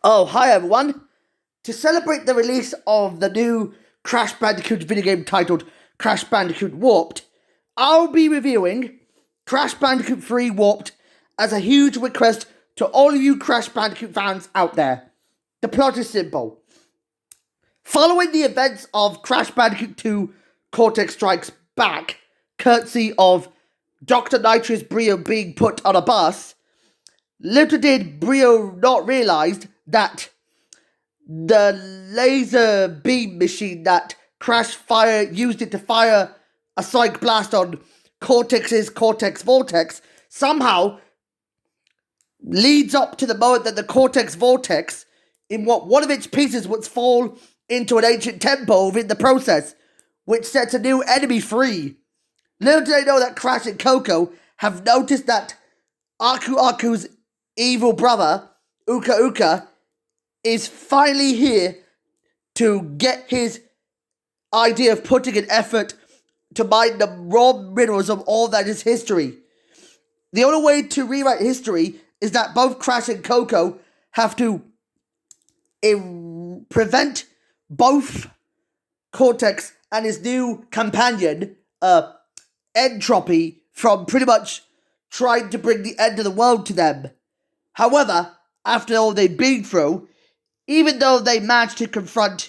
Oh, hi everyone! To celebrate the release of the new Crash Bandicoot video game titled Crash Bandicoot Warped, I'll be reviewing Crash Bandicoot 3 Warped as a huge request to all of you Crash Bandicoot fans out there. The plot is simple. Following the events of Crash Bandicoot 2 Cortex Strikes Back, courtesy of Dr. Nitrous Brio being put on a bus, little did Brio not realize that the laser beam machine that Crash used it to fire a sonic blast on Cortex's Cortex Vortex somehow leads up to the moment that the Cortex Vortex, in what one of its pieces would fall into an ancient temple within the process, which sets a new enemy free. Little do they know that Crash and Coco have noticed that Aku's evil brother, Uka Uka, is finally here to get his idea of putting an effort to mine the raw minerals of all that is history. The only way to rewrite history is that both Crash and Coco have to prevent both Cortex and his new companion, Entropy, from pretty much trying to bring the end of the world to them. However, after all they've been through, even though they managed to confront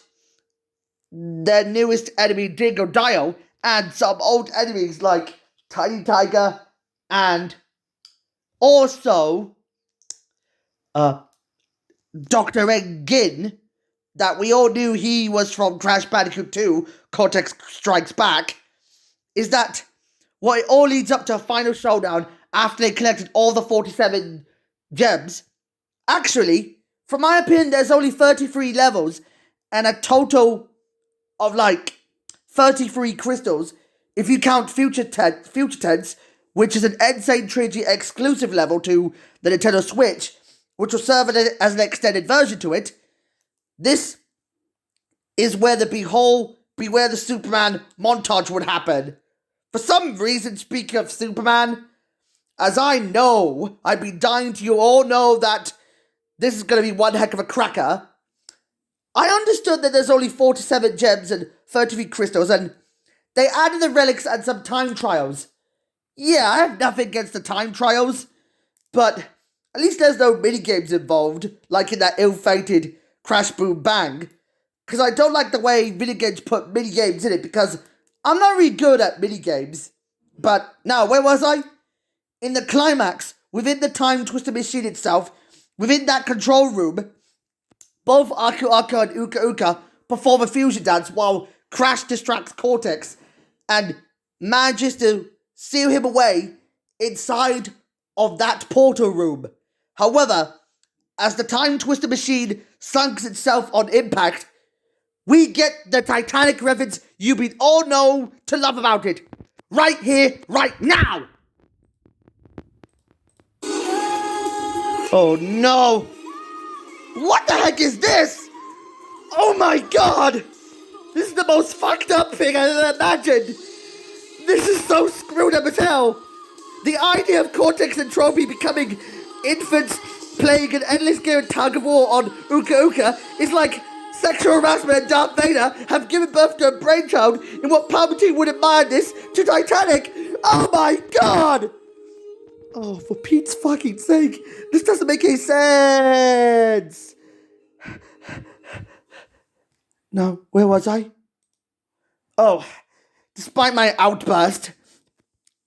their newest enemy, Dingo Dio, and some old enemies like Tiny Tiger and also Dr. Engin, that we all knew he was from Crash Bandicoot 2, Cortex Strikes Back, is that what it all leads up to a final showdown after they collected all the 47 gems. Actually, from my opinion, there's only 33 levels and a total of 33 crystals if you count Future Tense, which is an Insane Trilogy exclusive level to the Nintendo Switch, which will serve as an extended version to it. This is where the Beware the Superman montage would happen. For some reason, speaking of Superman, as I know, I've been dying to you all know that this is going to be one heck of a cracker. I understood that there's only 47 gems and 33 crystals, and they added the relics and some time trials. Yeah, I have nothing against the time trials, but at least there's no minigames involved, like in that ill-fated Crash Boom Bang. Because I don't like the way minigames put minigames in it, because I'm not really good at minigames. But now, where was I? In the climax, within the Time Twister machine itself, within that control room, both Aku and Uka Uka perform a fusion dance while Crash distracts Cortex and manages to seal him away inside of that portal room. However, as the Time Twister machine sunks itself on impact, we get the Titanic reference you all know to love about it. Right here, right now! Oh no! What the heck is this? Oh my god! This is the most fucked up thing I've ever imagined! This is so screwed up as hell! The idea of Cortex and Trophy becoming infants playing an endless game of tug of war on Uka Uka is like sexual harassment and Darth Vader have given birth to a brainchild in what Palpatine would admire this to Titanic! Oh my god! Oh, for Pete's fucking sake, this doesn't make any sense! No, where was I? Oh, despite my outburst,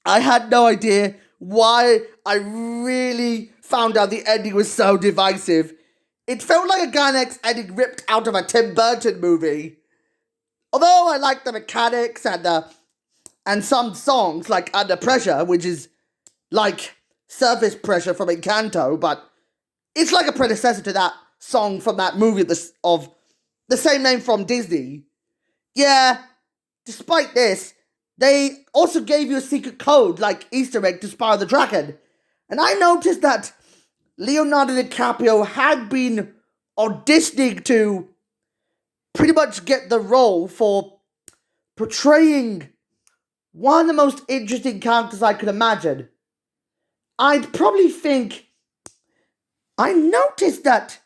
I had no idea why I really found out the ending was so divisive. It felt like a Gainax ending ripped out of a Tim Burton movie. Although I like the mechanics and some songs like Under Pressure, which is like Surface Pressure from Encanto, but it's like a predecessor to that song from that movie of the same name from Disney. Yeah, despite this, they also gave you a secret code like Easter egg to Spyro the Dragon. And I noticed that Leonardo DiCaprio had been auditioning to pretty much get the role for portraying one of the most interesting characters I could imagine. I'd probably think I noticed that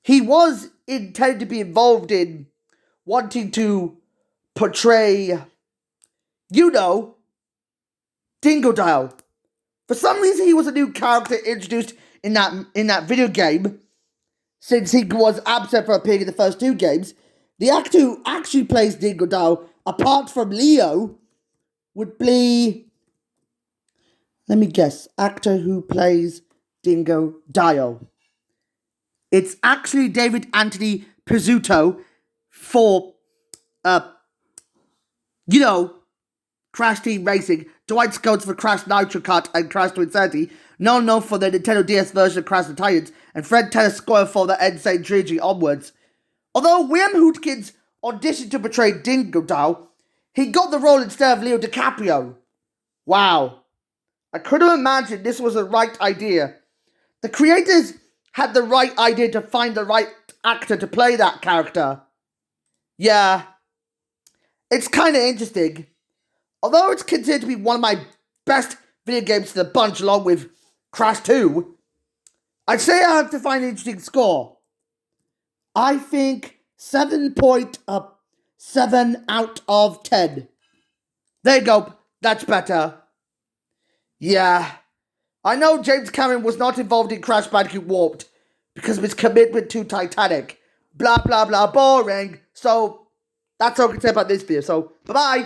he was intended to be involved in wanting to portray, Dingodile. For some reason, he was a new character introduced in that video game, since he was absent for a period in the first 2 games. The actor who actually plays Dingodile, apart from Leo, would be... Let me guess. Actor who plays Dingodile. It's actually David Anthony Pizzuto for, Crash Team Racing, Dwight Scott for Crash Nitro Kart and Crash 2030, known for the Nintendo DS version of Crash the Titans, and Fred Telescoil for the Insane Trilogy onwards. Although William Hootkins auditioned to portray Dingodile, he got the role instead of Leo DiCaprio. Wow. I couldn't imagine this was the right idea. The creators had the right idea to find the right actor to play that character. Yeah. It's kind of interesting. Although it's considered to be one of my best video games to the bunch along with Crash 2, I'd say I have to find an interesting score. I think 7.7 out of 10. There you go. That's better. Yeah. I know James Cameron was not involved in Crash Bandicoot Warped because of his commitment to Titanic. Blah, blah, blah. Boring. So, that's all I can say about this video. So, bye-bye.